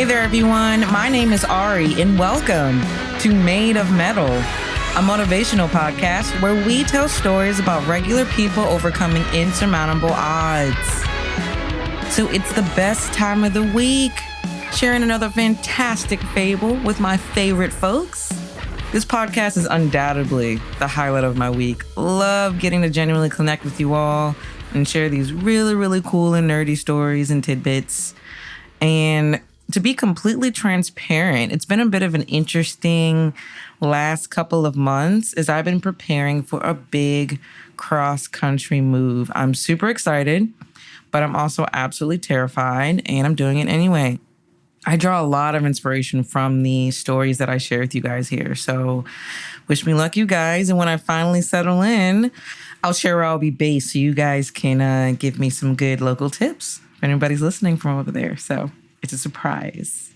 Hey there, everyone. My name is Ari, and welcome to Made of Mettle, a motivational podcast where we tell stories about regular people overcoming insurmountable odds. So it's the best time of the week, sharing another fantastic fable with my favorite folks. This podcast is undoubtedly the highlight of my week. Love getting to genuinely connect with you all and share these really, really cool and nerdy stories and tidbits. And to be completely transparent, it's been a bit of an interesting last couple of months as I've been preparing for a big cross-country move. I'm super excited, but I'm also absolutely terrified, and I'm doing it anyway. I draw a lot of inspiration from the stories that I share with you guys here. So wish me luck, you guys. And when I finally settle in, I'll share where I'll be based so you guys can give me some good local tips if anybody's listening from over there. So it's a surprise.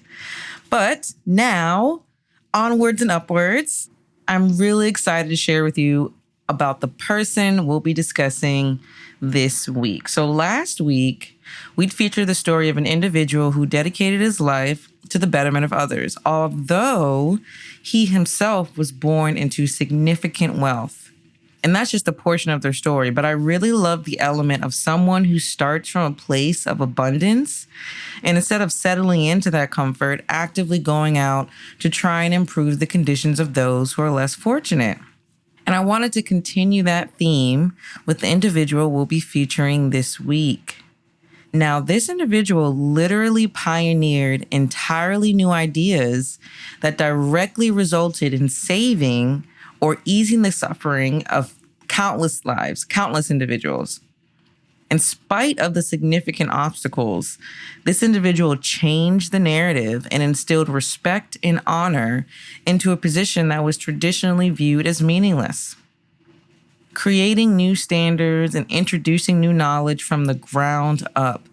But now, onwards and upwards, I'm really excited to share with you about the person we'll be discussing this week. So last week, we'd featured the story of an individual who dedicated his life to the betterment of others, although he himself was born into significant wealth. And that's just a portion of their story. But I really love the element of someone who starts from a place of abundance and instead of settling into that comfort, actively going out to try and improve the conditions of those who are less fortunate. And I wanted to continue that theme with the individual we'll be featuring this week. Now, this individual literally pioneered entirely new ideas that directly resulted in saving or easing the suffering of countless lives, countless individuals. In spite of the significant obstacles, this individual changed the narrative and instilled respect and honor into a position that was traditionally viewed as meaningless. Creating new standards and introducing new knowledge from the ground up.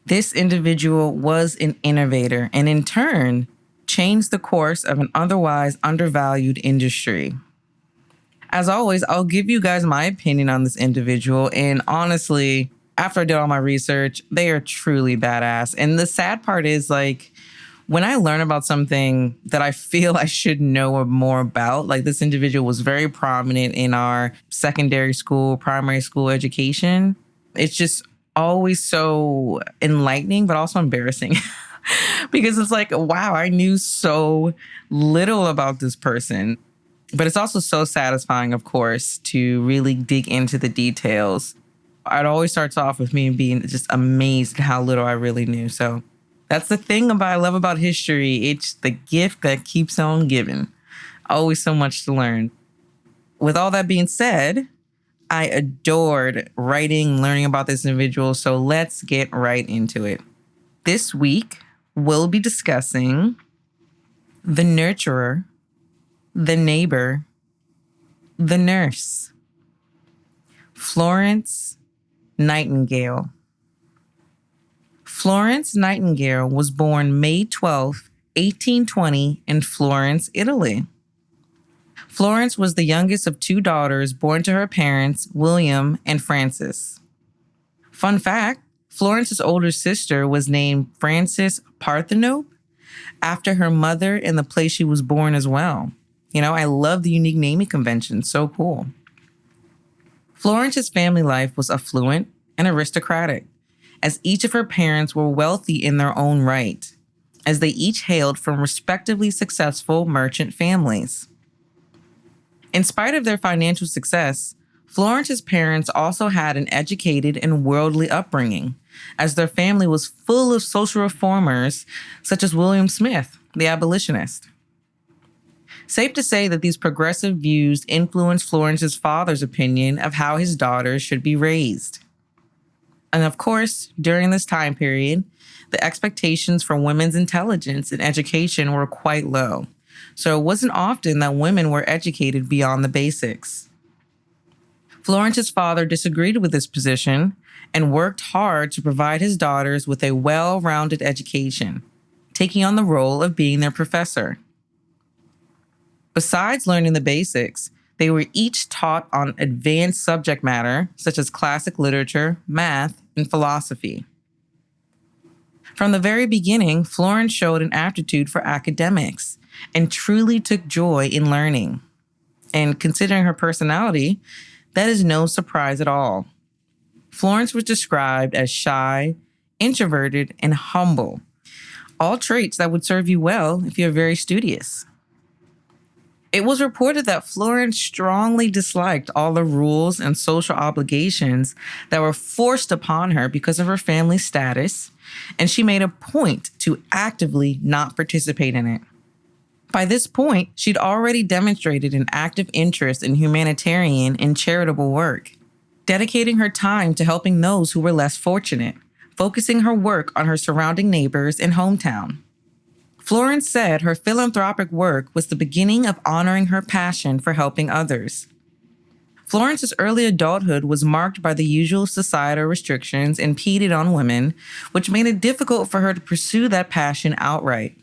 This individual was an innovator and in turn changed the course of an otherwise undervalued industry. As always, I'll give you guys my opinion on this individual. And honestly, after I did all my research, they are truly badass. And the sad part is, like, when I learn about something that I feel I should know more about, like this individual was very prominent in our secondary school, primary school education. It's just always so enlightening, but also embarrassing. Because it's like, wow, I knew so little about this person. But it's also so satisfying, of course, to really dig into the details. It always starts off with me being just amazed at how little I really knew. So that's the thing I love about history. It's the gift that keeps on giving. Always so much to learn. With all that being said, I adored writing, learning about this individual. So let's get right into it. This week, we'll be discussing the nurturer, the neighbor, the nurse. Florence Nightingale. Florence Nightingale was born May 12, 1820 in Florence, Italy. Florence was the youngest of two daughters born to her parents, William and Frances. Fun fact, Florence's older sister was named Frances Parthenope after her mother and the place she was born as well. You know, I love the unique naming convention. So cool. Florence's family life was affluent and aristocratic, as each of her parents were wealthy in their own right, as they each hailed from respectively successful merchant families. In spite of their financial success, Florence's parents also had an educated and worldly upbringing, as their family was full of social reformers such as William Smith, the abolitionist. Safe to say that these progressive views influenced Florence's father's opinion of how his daughters should be raised. And of course, during this time period, the expectations for women's intelligence and education were quite low. So it wasn't often that women were educated beyond the basics. Florence's father disagreed with this position and worked hard to provide his daughters with a well-rounded education, taking on the role of being their professor. Besides learning the basics, they were each taught on advanced subject matter, such as classic literature, math, and philosophy. From the very beginning, Florence showed an aptitude for academics and truly took joy in learning. And considering her personality, that is no surprise at all. Florence was described as shy, introverted, and humble, all traits that would serve you well if you're very studious. It was reported that Florence strongly disliked all the rules and social obligations that were forced upon her because of her family status, and she made a point to actively not participate in it. By this point, she'd already demonstrated an active interest in humanitarian and charitable work, dedicating her time to helping those who were less fortunate, focusing her work on her surrounding neighbors and hometown. Florence said her philanthropic work was the beginning of honoring her passion for helping others. Florence's early adulthood was marked by the usual societal restrictions impeded on women, which made it difficult for her to pursue that passion outright.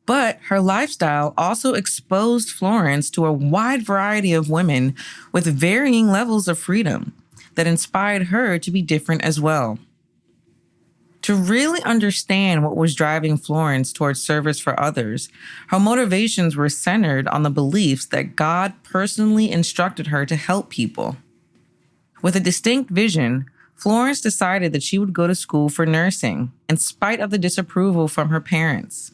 But her lifestyle also exposed Florence to a wide variety of women with varying levels of freedom that inspired her to be different as well. To really understand what was driving Florence towards service for others, her motivations were centered on the beliefs that God personally instructed her to help people. With a distinct vision, Florence decided that she would go to school for nursing, in spite of the disapproval from her parents.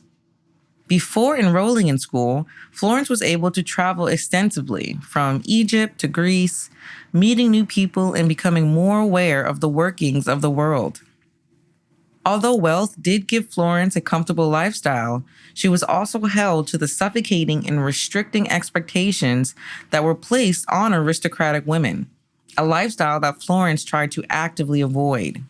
Before enrolling in school, Florence was able to travel extensively, from Egypt to Greece, meeting new people and becoming more aware of the workings of the world. Although wealth did give Florence a comfortable lifestyle, she was also held to the suffocating and restricting expectations that were placed on aristocratic women, a lifestyle that Florence tried to actively avoid.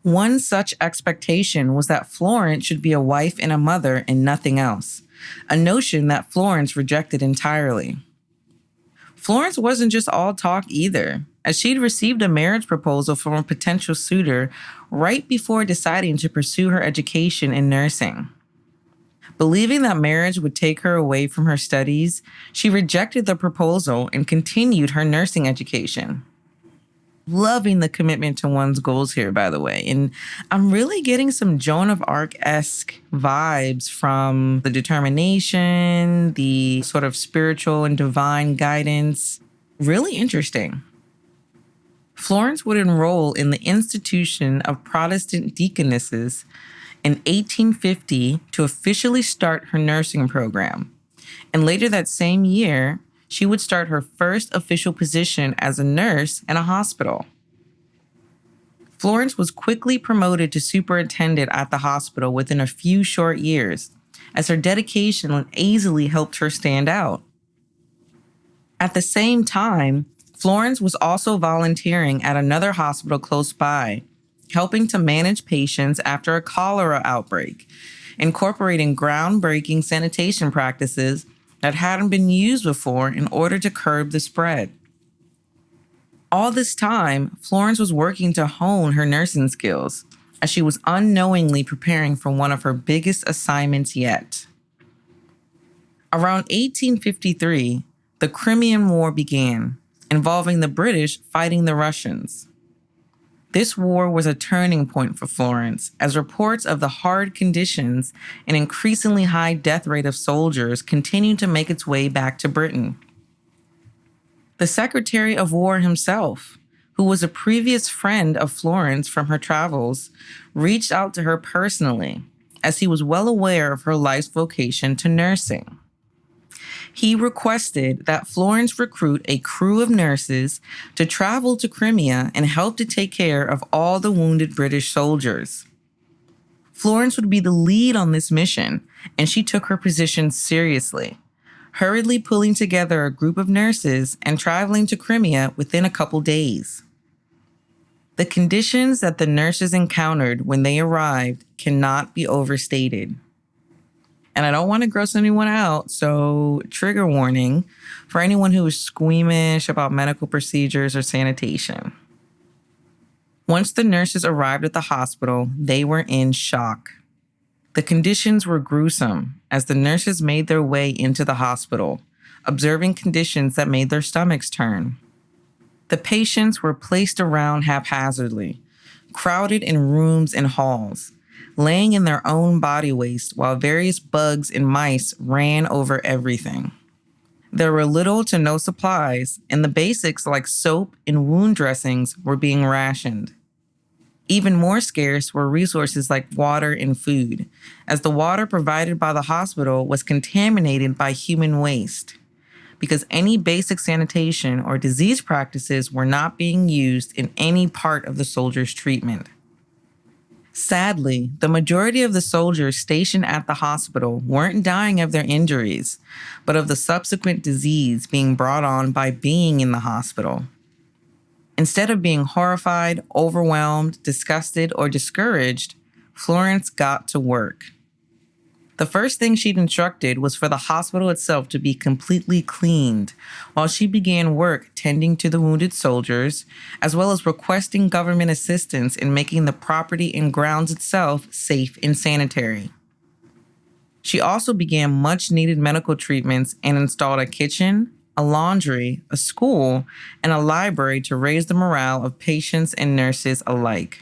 One such expectation was that Florence should be a wife and a mother and nothing else, a notion that Florence rejected entirely. Florence wasn't just all talk either, as she'd received a marriage proposal from a potential suitor right before deciding to pursue her education in nursing. Believing that marriage would take her away from her studies, she rejected the proposal and continued her nursing education. Loving the commitment to one's goals here, by the way. And I'm really getting some Joan of Arc-esque vibes from the determination, the sort of spiritual and divine guidance. Really interesting. Florence would enroll in the Institution of Protestant Deaconesses in 1850 to officially start her nursing program. And later that same year, she would start her first official position as a nurse in a hospital. Florence was quickly promoted to superintendent at the hospital within a few short years, as her dedication easily helped her stand out. At the same time, Florence was also volunteering at another hospital close by, helping to manage patients after a cholera outbreak, incorporating groundbreaking sanitation practices that hadn't been used before in order to curb the spread. All this time, Florence was working to hone her nursing skills, as she was unknowingly preparing for one of her biggest assignments yet. Around 1853, the Crimean War began, involving the British fighting the Russians. This war was a turning point for Florence, as reports of the hard conditions and increasingly high death rate of soldiers continued to make its way back to Britain. The Secretary of War himself, who was a previous friend of Florence from her travels, reached out to her personally, as he was well aware of her life's vocation to nursing. He requested that Florence recruit a crew of nurses to travel to Crimea and help to take care of all the wounded British soldiers. Florence would be the lead on this mission, and she took her position seriously, hurriedly pulling together a group of nurses and traveling to Crimea within a couple days. The conditions that the nurses encountered when they arrived cannot be overstated. And I don't want to gross anyone out, so trigger warning for anyone who is squeamish about medical procedures or sanitation. Once the nurses arrived at the hospital, they were in shock. The conditions were gruesome as the nurses made their way into the hospital, observing conditions that made their stomachs turn. The patients were placed around haphazardly, crowded in rooms and halls, laying in their own body waste while various bugs and mice ran over everything. There were little to no supplies, and the basics like soap and wound dressings were being rationed. Even more scarce were resources like water and food, as the water provided by the hospital was contaminated by human waste, because any basic sanitation or disease practices were not being used in any part of the soldiers' treatment. Sadly, the majority of the soldiers stationed at the hospital weren't dying of their injuries, but of the subsequent disease being brought on by being in the hospital. Instead of being horrified, overwhelmed, disgusted, or discouraged, Florence got to work. The first thing she'd instructed was for the hospital itself to be completely cleaned, while she began work tending to the wounded soldiers, as well as requesting government assistance in making the property and grounds itself safe and sanitary. She also began much-needed medical treatments and installed a kitchen, a laundry, a school, and a library to raise the morale of patients and nurses alike.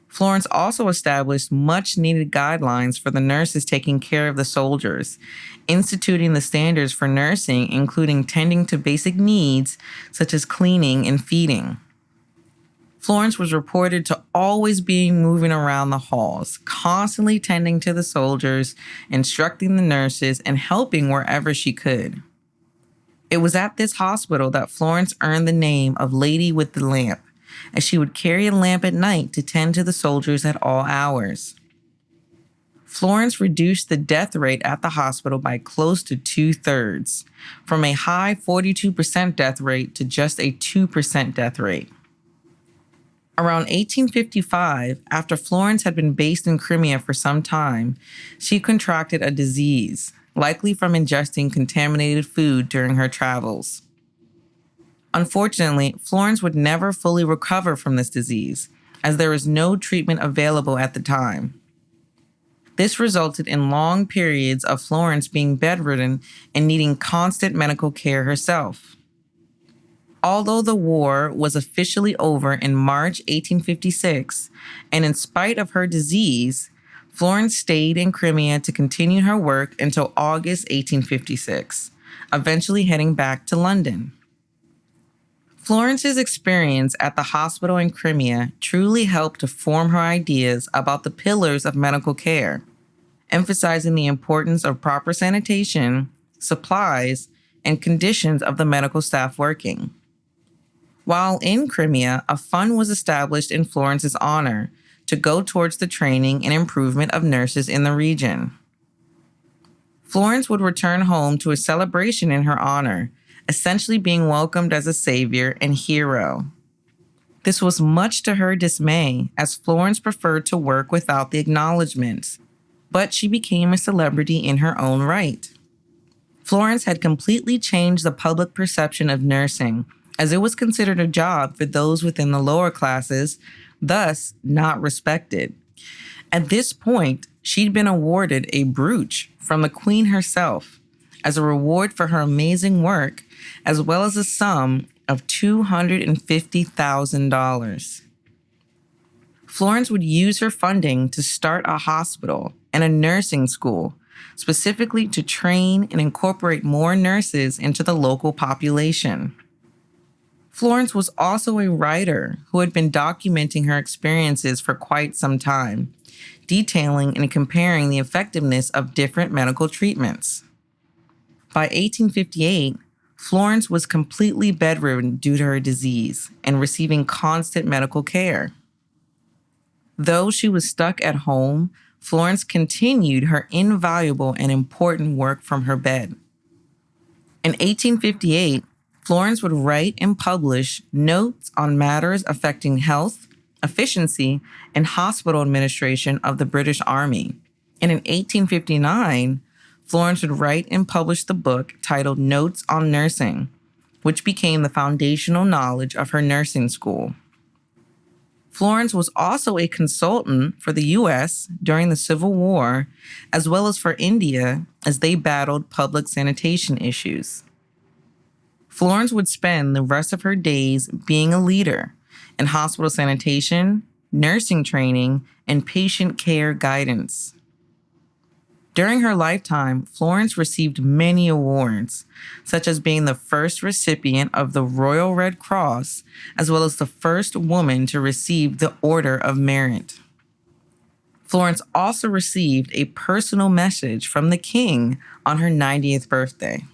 Florence also established much-needed guidelines for the nurses taking care of the soldiers, instituting the standards for nursing, including tending to basic needs such as cleaning and feeding. Florence was reported to always be moving around the halls, constantly tending to the soldiers, instructing the nurses, and helping wherever she could. It was at this hospital that Florence earned the name of Lady with the Lamp, as she would carry a lamp at night to tend to the soldiers at all hours. Florence reduced the death rate at the hospital by close to 2/3, from a high 42% death rate to just a 2% death rate. Around 1855, after Florence had been based in Crimea for some time, she contracted a disease, likely from ingesting contaminated food during her travels. Unfortunately, Florence would never fully recover from this disease, as there was no treatment available at the time. This resulted in long periods of Florence being bedridden and needing constant medical care herself. Although the war was officially over in March 1856, and in spite of her disease, Florence stayed in Crimea to continue her work until August 1856, eventually heading back to London. Florence's experience at the hospital in Crimea truly helped to form her ideas about the pillars of medical care, emphasizing the importance of proper sanitation, supplies, and conditions of the medical staff working. While in Crimea, a fund was established in Florence's honor to go towards the training and improvement of nurses in the region. Florence would return home to a celebration in her honor, essentially being welcomed as a savior and hero. This was much to her dismay, as Florence preferred to work without the acknowledgments, but she became a celebrity in her own right. Florence had completely changed the public perception of nursing, as it was considered a job for those within the lower classes, thus not respected. At this point, she'd been awarded a brooch from the Queen herself as a reward for her amazing work, as well as a sum of $250,000. Florence would use her funding to start a hospital and a nursing school, specifically to train and incorporate more nurses into the local population. Florence was also a writer who had been documenting her experiences for quite some time, detailing and comparing the effectiveness of different medical treatments. By 1858, Florence was completely bedridden due to her disease and receiving constant medical care. Though she was stuck at home, Florence continued her invaluable and important work from her bed. In 1858, Florence would write and publish notes on matters affecting health, efficiency, and hospital administration of the British Army. And in 1859, Florence would write and publish the book titled Notes on Nursing, which became the foundational knowledge of her nursing school. Florence was also a consultant for the U.S. during the Civil War, as well as for India as they battled public sanitation issues. Florence would spend the rest of her days being a leader in hospital sanitation, nursing training, and patient care guidance. During her lifetime, Florence received many awards, such as being the first recipient of the Royal Red Cross, as well as the first woman to receive the Order of Merit. Florence also received a personal message from the King on her 90th birthday.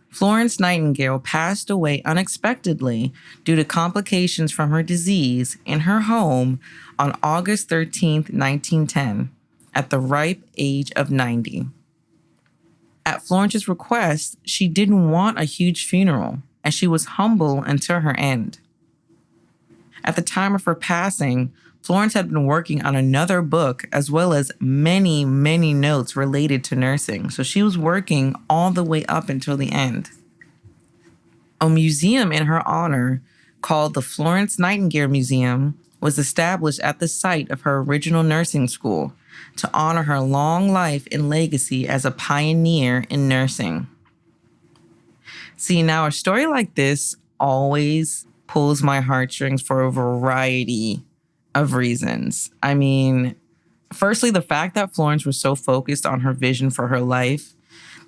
Florence Nightingale passed away unexpectedly due to complications from her disease in her home on August 13, 1910, at the ripe age of 90. At Florence's request, she didn't want a huge funeral, and she was humble until her end. At the time of her passing, Florence had been working on another book as well as many, many notes related to nursing. So she was working all the way up until the end. A museum in her honor called the Florence Nightingale Museum was established at the site of her original nursing school to honor her long life and legacy as a pioneer in nursing. See, now a story like this always pulls my heartstrings for a variety of reasons. I mean, firstly, the fact that Florence was so focused on her vision for her life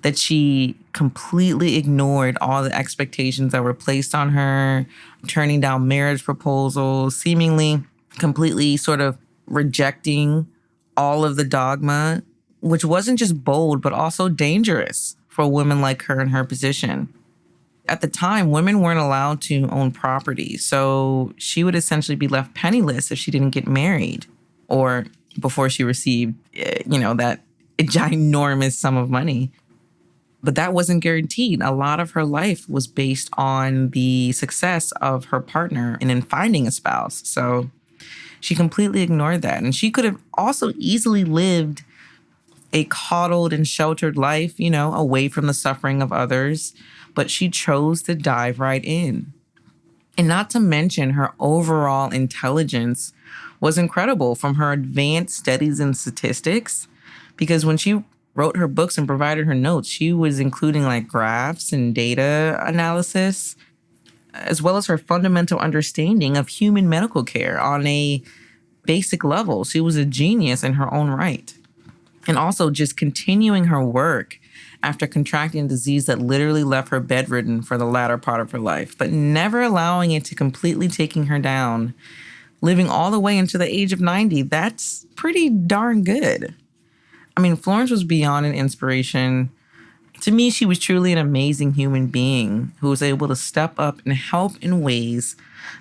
that she completely ignored all the expectations that were placed on her, turning down marriage proposals, seemingly completely sort of rejecting all of the dogma, which wasn't just bold, but also dangerous for a woman like her in her position. At the time, women weren't allowed to own property, so she would essentially be left penniless if she didn't get married or before she received, that ginormous sum of money. But that wasn't guaranteed. A lot of her life was based on the success of her partner and in finding a spouse. So she completely ignored that. And she could have also easily lived a coddled and sheltered life, away from the suffering of others. But she chose to dive right in. And not to mention her overall intelligence was incredible from her advanced studies in statistics, because when she wrote her books and provided her notes, she was including like graphs and data analysis, as well as her fundamental understanding of human medical care on a basic level. She was a genius in her own right. And also just continuing her work after contracting a disease that literally left her bedridden for the latter part of her life, but never allowing it to completely taking her down, living all the way into the age of 90. That's pretty darn good. I mean, Florence was beyond an inspiration. To me, she was truly an amazing human being who was able to step up and help in ways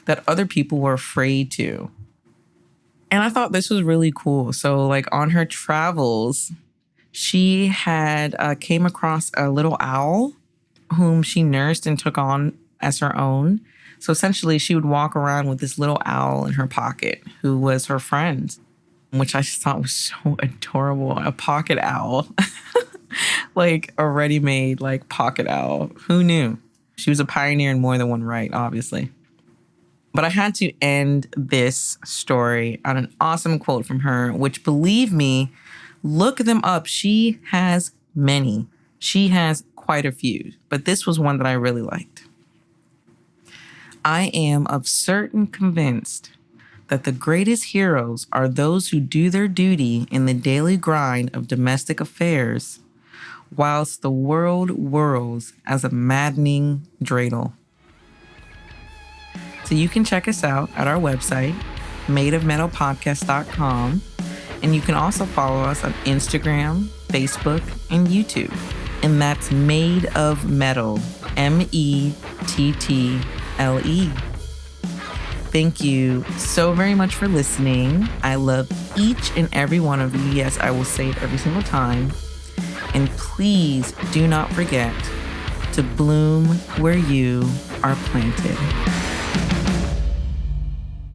that other people were afraid to. And I thought this was really cool. So like on her travels, she had came across a little owl whom she nursed and took on as her own. So essentially, she would walk around with this little owl in her pocket who was her friend, which I just thought was so adorable. A pocket owl, like a ready-made like pocket owl. Who knew? She was a pioneer in more than one right, obviously. But I had to end this story on an awesome quote from her, which, believe me, look them up. She has many. She has quite a few, but this was one that I really liked. I am of certain convinced that the greatest heroes are those who do their duty in the daily grind of domestic affairs, whilst the world whirls as a maddening dreidel. So you can check us out at our website, madeofmetalpodcast.com. And you can also follow us on Instagram, Facebook, and YouTube. And that's Made of Mettle, Mettle. Thank you so very much for listening. I love each and every one of you. Yes, I will say it every single time. And please do not forget to bloom where you are planted.